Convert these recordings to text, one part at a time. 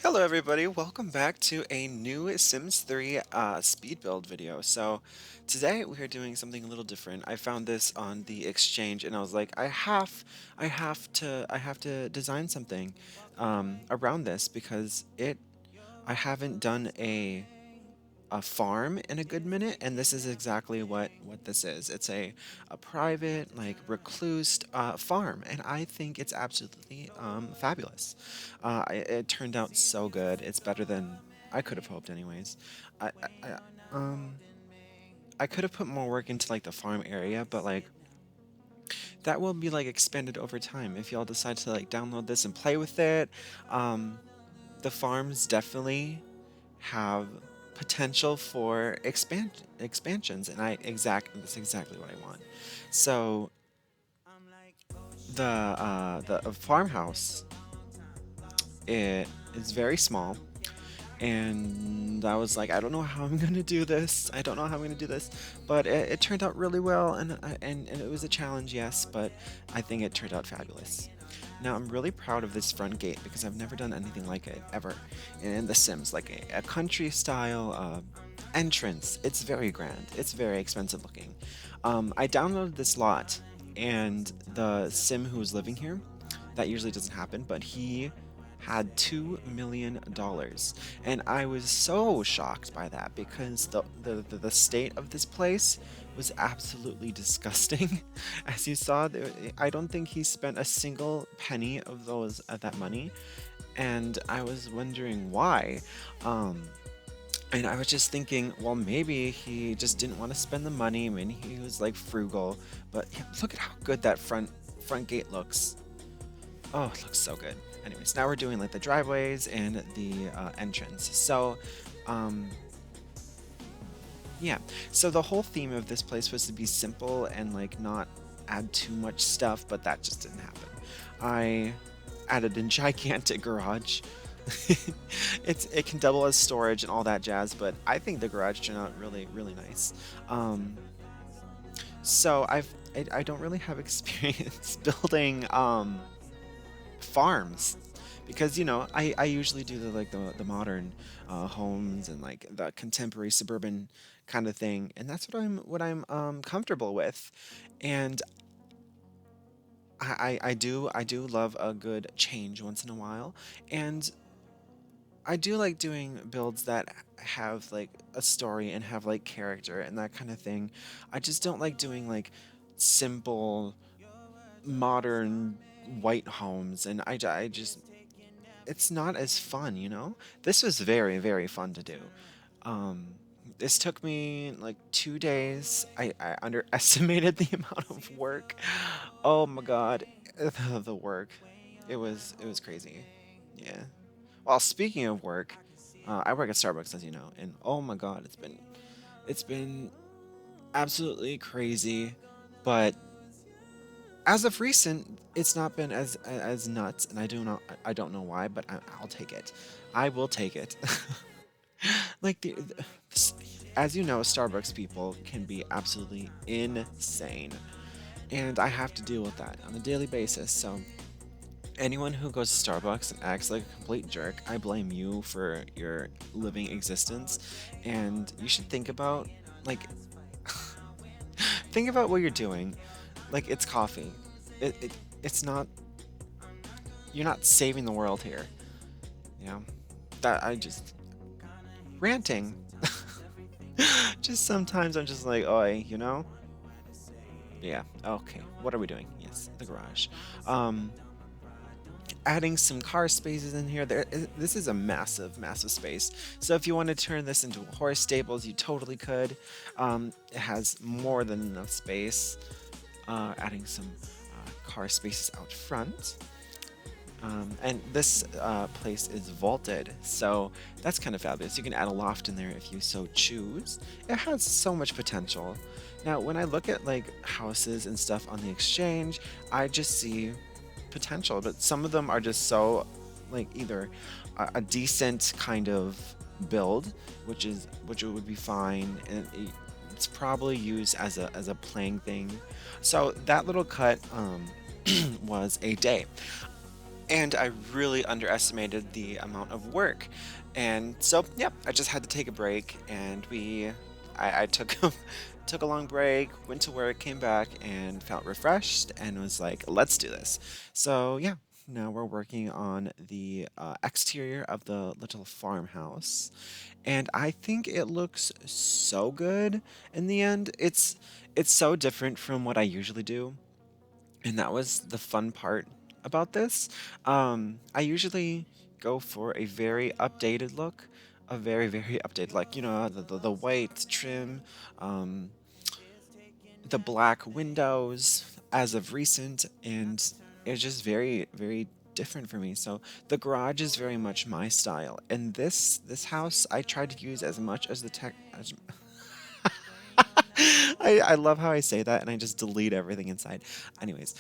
Hello everybody, welcome back to a new Sims 3 speed build video. So today we are doing something a little different. I found this on the exchange and I was like, I have to design something around this because I haven't done a farm in a good minute, and this is exactly what this is. It's a private, like, recluse farm, and I think it's absolutely fabulous. It turned out so good. It's better than I could have hoped anyways. I I could have put more work into like the farm area, but like that will be like expanded over time if y'all decide to like download this and play with it. um the farms definitely have potential for expansions, and that's exactly what I want. So the farmhouse, it is very small, and I was like, I don't know how I'm gonna do this. I don't know how I'm gonna do this, but it turned out really well, and it was a challenge, yes, but I think it turned out fabulous. Now I'm really proud of this front gate because I've never done anything like it ever in The Sims, like a country style entrance. It's very grand. It's very expensive looking. I downloaded this lot, and the Sim who was living here, that usually doesn't happen, but he had $2 million, and I was so shocked by that because the state of this place was absolutely disgusting. As you saw, I don't think he spent a single penny of that money, and I was wondering why. Um, and I was just thinking, well, maybe he just didn't want to spend the money. I mean, he was like frugal, but yeah, look at how good that front gate looks. Oh, it looks so good. Anyways, now we're doing like the driveways and the entrance. So, um, yeah. So the whole theme of this place was to be simple and like not add too much stuff, but that just didn't happen. I added a gigantic garage. It can double as storage and all that jazz, but I think the garage turned out really nice. Um, so I don't really have experience building farms because I usually do the modern homes and like the contemporary suburban kind of thing, and that's what I'm comfortable with. And I do love a good change once in a while, and I do like doing builds that have like a story and have like character and that kind of thing. I just don't like doing like simple modern white homes, and I just it's not as fun. This was very fun to do. Um, this took me like 2 days. I underestimated the amount of work. Oh my god, the work. It was crazy. Yeah. Well, speaking of work, I work at Starbucks, as you know, and oh my god, it's been absolutely crazy. But as of recent, it's not been as nuts, and I don't know why, but I'll take it. I will take it. Like as you know, Starbucks people can be absolutely insane, and I have to deal with that on a daily basis. So anyone who goes to Starbucks and acts like a complete jerk, I blame you for your living existence, and you should think about like think about what you're doing. Like, it's coffee. It's not, you're not saving the world here. You know? That I just ranting. Just sometimes I'm just like, oi. Yeah, okay. What are we doing? Yes, the garage. Um Adding some car spaces in here. This is a massive space. So if you want to turn this into horse stables, you totally could. It has more than enough space. Adding some car spaces out front. And this place is vaulted, so that's kind of fabulous. You can add a loft in there if you so choose. It has so much potential. Now, when I look at like houses and stuff on the exchange, I just see potential, but some of them are just so like either a decent kind of build, which would be fine, and it's probably used as a playing thing. So that little cut was a day. and I really underestimated the amount of work. And so, yeah, I just had to take a break, and I took took a long break, went to work, came back, and felt refreshed, and was like, let's do this. So, yeah, now we're working on the exterior of the little farmhouse, and I think it looks so good in the end. It's so different from what I usually do, and that was the fun part about this. I usually go for a very updated look, a very updated, like, the white trim, um, the black windows as of recent, and it's just very different for me. So the garage is very much my style, and this house I tried to use as much as the tech. I love how I say that and I just delete everything inside. Anyways,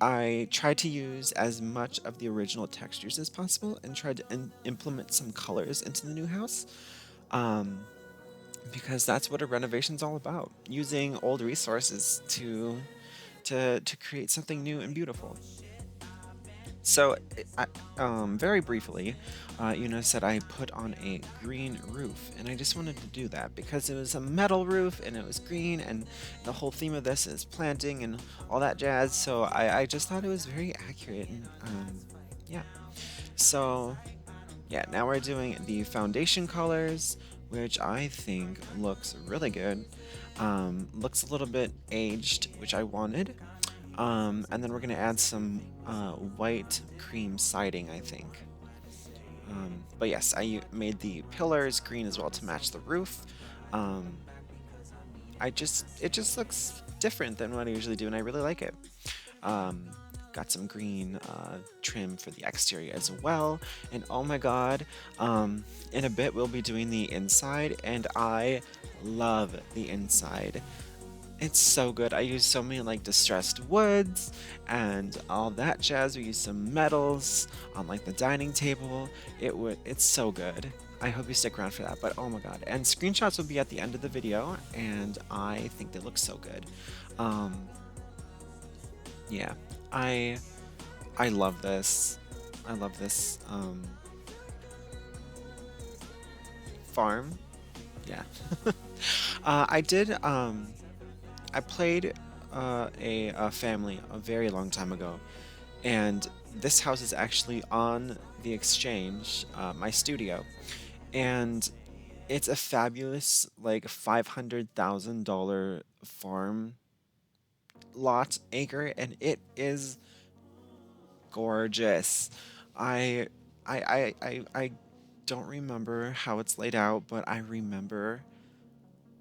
I tried to use as much of the original textures as possible and tried to implement some colors into the new house. Um, because that's what a renovation's all about, using old resources to create something new and beautiful. So, very briefly, you notice that I put on a green roof, and I just wanted to do that because it was a metal roof and it was green, and the whole theme of this is planting and all that jazz. So I just thought it was very accurate, and yeah. So yeah, now we're doing the foundation colors, which I think looks really good. Looks a little bit aged, which I wanted. And then we're gonna add some white cream siding, I think. But yes, I made the pillars green as well to match the roof. Um, it just looks different than what I usually do, and I really like it. Um, got some green trim for the exterior as well. And oh my god, in a bit we'll be doing the inside, and I love the inside. It's so good. I used so many like distressed woods and all that jazz. We used some metals on like the dining table. It's so good. I hope you stick around for that. But oh my god. And screenshots will be at the end of the video, and I think they look so good. Um, yeah. I I love this. I love this farm. Yeah. I did I played a family a very long time ago, and this house is actually on the exchange, my studio, and it's a fabulous like $500,000 farm lot acre, and it is gorgeous. I I don't remember how it's laid out, but I remember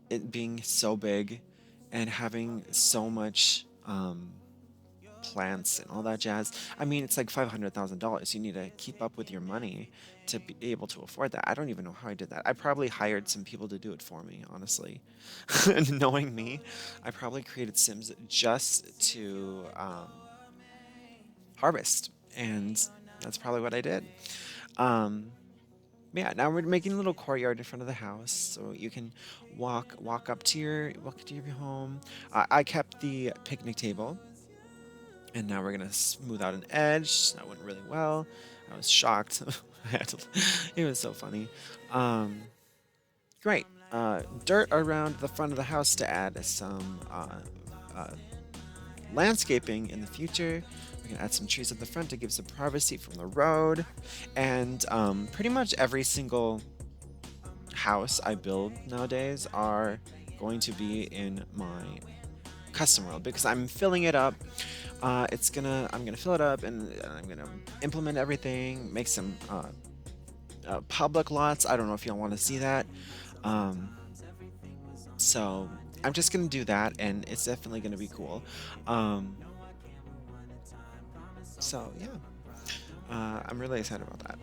it being so big and having so much plants and all that jazz. I mean, it's like $500,000. You need to keep up with your money to be able to afford that. I don't even know how I did that. I probably hired some people to do it for me, honestly. And knowing me, I probably created Sims just to harvest, and that's probably what I did. Um, yeah, now we're making a little courtyard in front of the house, so you can walk to your home. I kept the picnic table, and now we're gonna smooth out an edge. That went really well. I was shocked. It was so funny. Um, great. Dirt around the front of the house to add some uh, landscaping in the future. We can add some trees at the front to give some privacy from the road. And pretty much every single house I build nowadays are going to be in my custom world because I'm filling it up. I'm gonna fill it up, and I'm gonna implement everything, make some public lots. I don't know if y'all want to see that. Um, so I'm just gonna do that, and it's definitely gonna be cool. Um, so yeah, I'm really excited about that.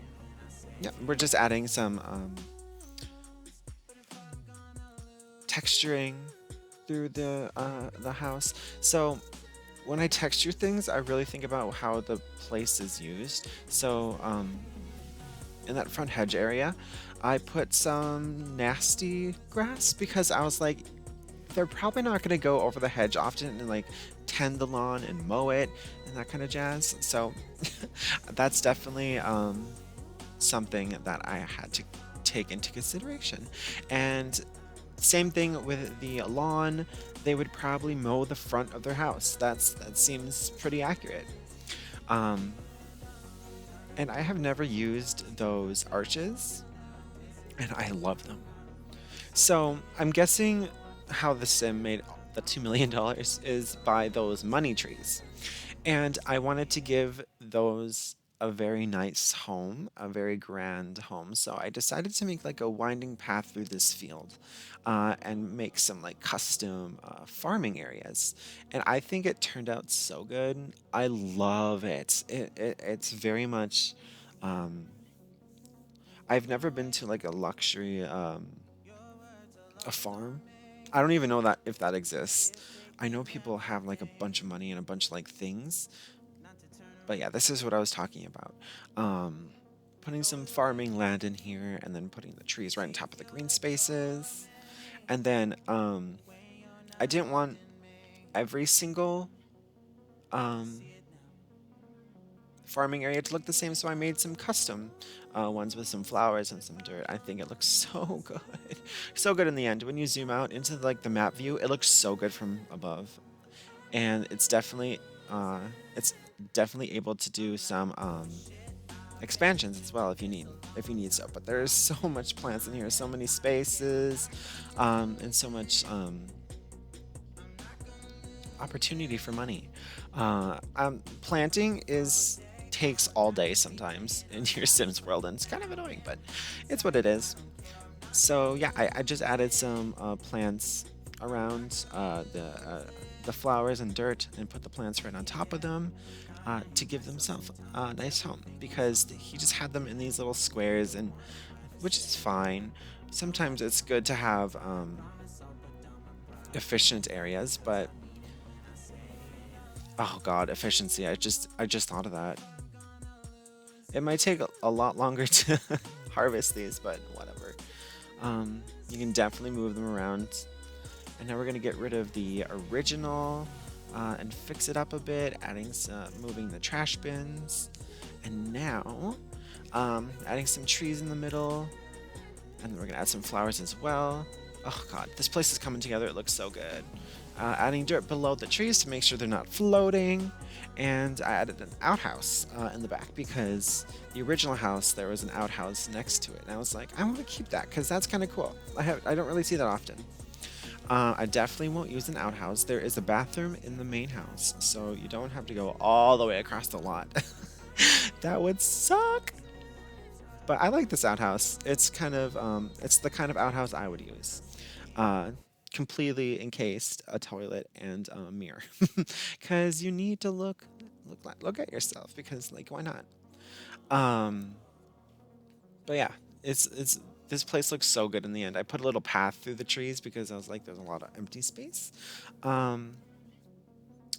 Yeah, we're just adding some texturing through the house. So when I texture things, I really think about how the place is used. So in that front hedge area, I put some nasty grass because I was like, they're probably not going to go over the hedge often and like tend the lawn and mow it and that kind of jazz. So that's definitely something that I had to take into consideration. And same thing with the lawn. They would probably mow the front of their house. That seems pretty accurate. Um, and I have never used those arches, and I love them. So I'm guessing how the sim made the $2 million is by those money trees. And I wanted to give those a very nice home, a very grand home. So I decided to make like a winding path through this field and make some like custom farming areas. And I think it turned out so good. I love it. It's very much. Um, I've never been to like a luxury a farm. I don't even know that if that exists. I know people have like a bunch of money and a bunch of like things, but yeah, this is what I was talking about. Um, Putting some farming land in here and then putting the trees right on top of the green spaces. And then I didn't want every single um, farming area to look the same, so I made some custom ones with some flowers and some dirt. I think it looks so good. So good in the end. When you zoom out into like the map view, it looks so good from above. And uh, it's definitely able to do some expansions as well if you need so. But there's so much plants in here, so many spaces, and so much opportunity for money. Planting is takes all day sometimes in your Sims world, and it's kind of annoying, but it's what it is. So yeah, I just added some plants around the flowers and dirt, and put the plants right on top of them to give themselves a nice home because he just had them in these little squares, and which is fine. Sometimes it's good to have efficient areas, but oh god, efficiency. I just thought of that. It might take a lot longer to harvest these, but whatever. You can definitely move them around. And now we're gonna get rid of the original and fix it up a bit, moving the trash bins, and now adding some trees in the middle, and then we're gonna add some flowers as well. Oh god, this place is coming together. It looks so good. Adding dirt below the trees to make sure they're not floating, and I added an outhouse in the back because the original house there was an outhouse next to it, and I was like, I want to keep that because that's kind of cool. I don't really see that often. I definitely won't use an outhouse. There is a bathroom in the main house, so you don't have to go all the way across the lot. That would suck. But I like this outhouse. It's the kind of outhouse I would use. Uh, Completely encased a toilet and a mirror, because you need to look at yourself because like why not? Um, but yeah, it's this place looks so good in the end. I put a little path through the trees because I was like, there's a lot of empty space. Um,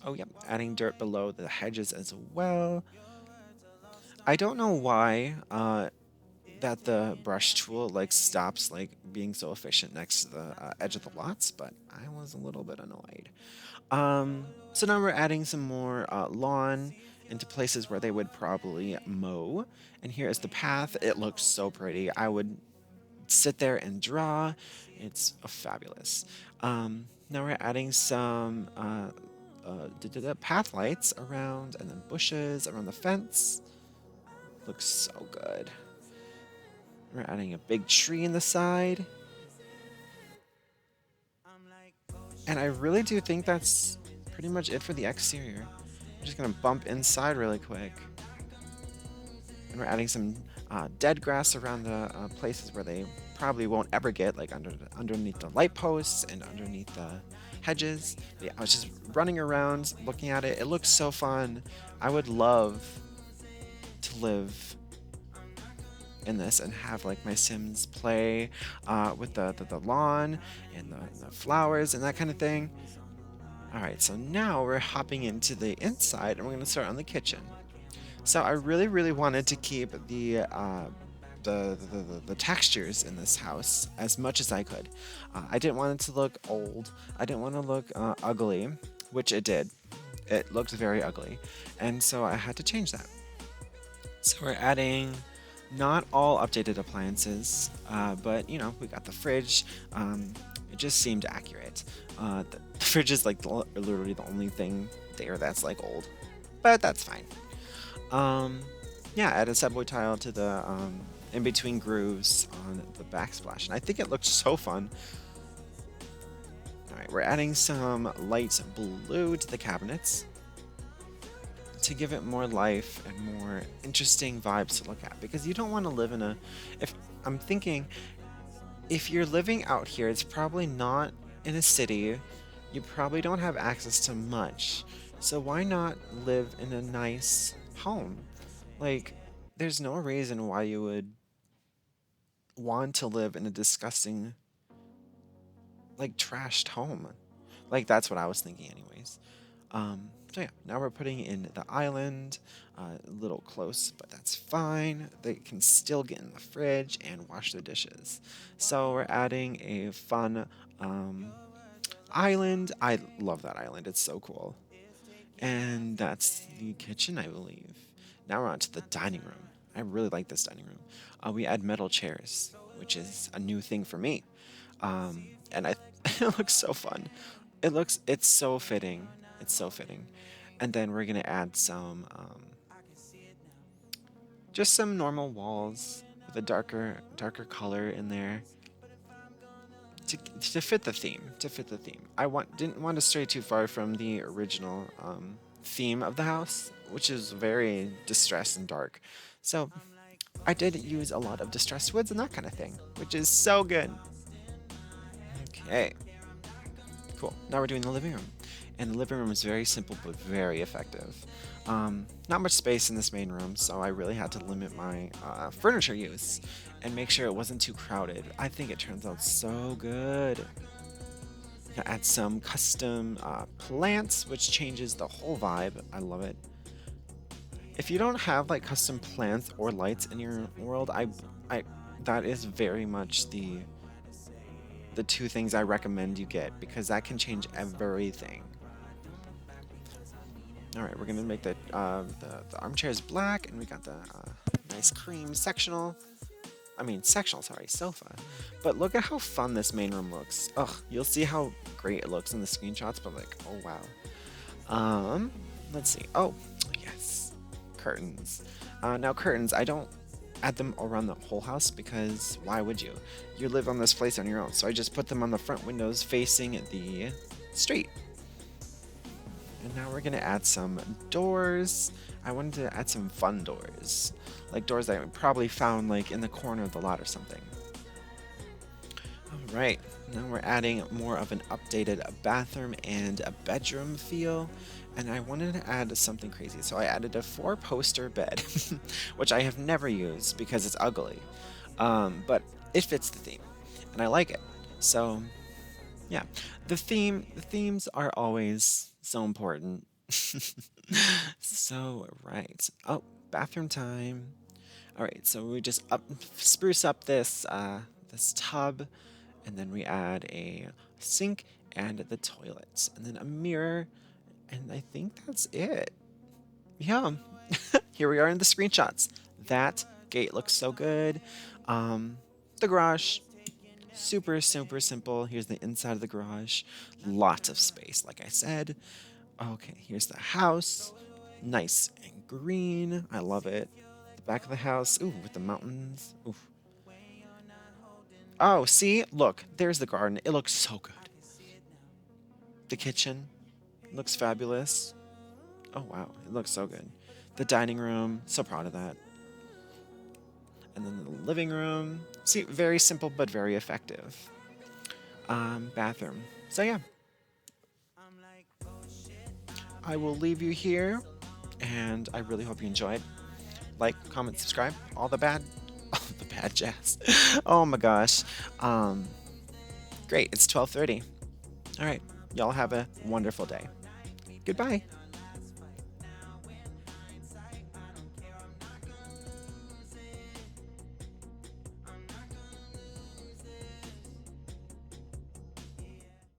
oh yeah, adding dirt below the hedges as well. I don't know why that the brush tool like stops like being so efficient next to the edge of the lots, but I was a little bit annoyed. So now we're adding some more lawn into places where they would probably mow. And here is the path. It looks so pretty. I would sit there and draw. It's fabulous. Now we're adding some path lights around and then bushes around the fence. Looks so good. We're adding a big tree in the side. And I really do think that's pretty much it for the exterior. I'm just gonna bump inside really quick. And we're adding some dead grass around the places where they probably won't ever get, like underneath the light posts and underneath the hedges. But yeah, I was just running around looking at it. It looks so fun. I would love to live in this and have like my Sims play with the lawn and the flowers and that kind of thing. All right, so now we're hopping into the inside and we're gonna start on the kitchen. So I really, really wanted to keep the textures in this house as much as I could. I didn't want it to look old. I didn't want to look ugly, which it did. It looked very ugly, and so I had to change that. So we're adding not all updated appliances, but you know, we got the fridge. It just seemed accurate. The fridge is like literally the only thing there that's like old, but that's fine. Um, yeah, add a subway tile to the in between grooves on the backsplash, and I think it looks so fun. All right, we're adding some light blue to the cabinets to give it more life and more interesting vibes to look at, because you don't want to live in a, if I'm thinking, if you're living out here, it's probably not in a city. You probably don't have access to much. So why not live in a nice home? Like, there's no reason why you would want to live in a disgusting, like, trashed home. Like, that's what I was thinking, anyways. So yeah, now we're putting in the island, a little close, but that's fine. They can still get in the fridge and wash their dishes. So we're adding a fun island. I love that island. It's so cool. And that's the kitchen, I believe. Now we're on to the dining room. I really like this dining room. We add metal chairs, which is a new thing for me. And I, it looks so fun. It's so fitting. It's so fitting. And then we're gonna add some, just some normal walls with a darker color in there to fit the theme. To fit the theme. Didn't want to stray too far from the original theme of the house, which is very distressed and dark. So I did use a lot of distressed woods and that kind of thing, which is so good. Okay, cool. Now we're doing the living room. And the living room is very simple but very effective. Not much space in this main room, so I really had to limit my furniture use and make sure it wasn't too crowded. I think it turns out so good. Gonna add some custom plants, which changes the whole vibe. I love it. If you don't have like custom plants or lights in your world, I that is very much the two things I recommend you get, because that can change everything. All right, we're gonna make the armchairs black, and we got the nice cream sectional, sorry, sofa. But look at how fun this main room looks. Ugh, you'll see how great it looks in the screenshots, but like, oh wow. Let's see. Oh, yes, curtains. Now curtains, I don't add them around the whole house because why would you? You live on this place on your own, so I just put them on the front windows facing the street. And now we're gonna add some doors. I wanted to add some fun doors, like doors that I probably found like in the corner of the lot or something. All right, now we're adding more of an updated bathroom and a bedroom feel. And I wanted to add something crazy, so I added a 4-poster bed, which I have never used because it's ugly, but it fits the theme, and I like it. So, yeah, the themes are always so important. So, right. Oh, bathroom time. All right, so we just spruce up this this tub, and then we add a sink and the toilets, and then a mirror. And I think that's it. Yeah. Here we are in the screenshots. That gate looks so good. The garage, super simple. Here's the inside of the garage. Lots of space, like I said. Okay, here's the house. Nice and green. I love it. The back of the house. Ooh, with the mountains. Ooh. Oh, see? Look, there's the garden. It looks so good. The kitchen. Looks fabulous. Oh wow, it looks so good. The dining room, so proud of that. And then the living room. See, very simple but very effective. Bathroom. So yeah. I will leave you here, and I really hope you enjoyed. Like, comment, subscribe, all the bad jazz. Oh my gosh. Great, it's 12:30. All right, y'all have a wonderful day. Goodbye.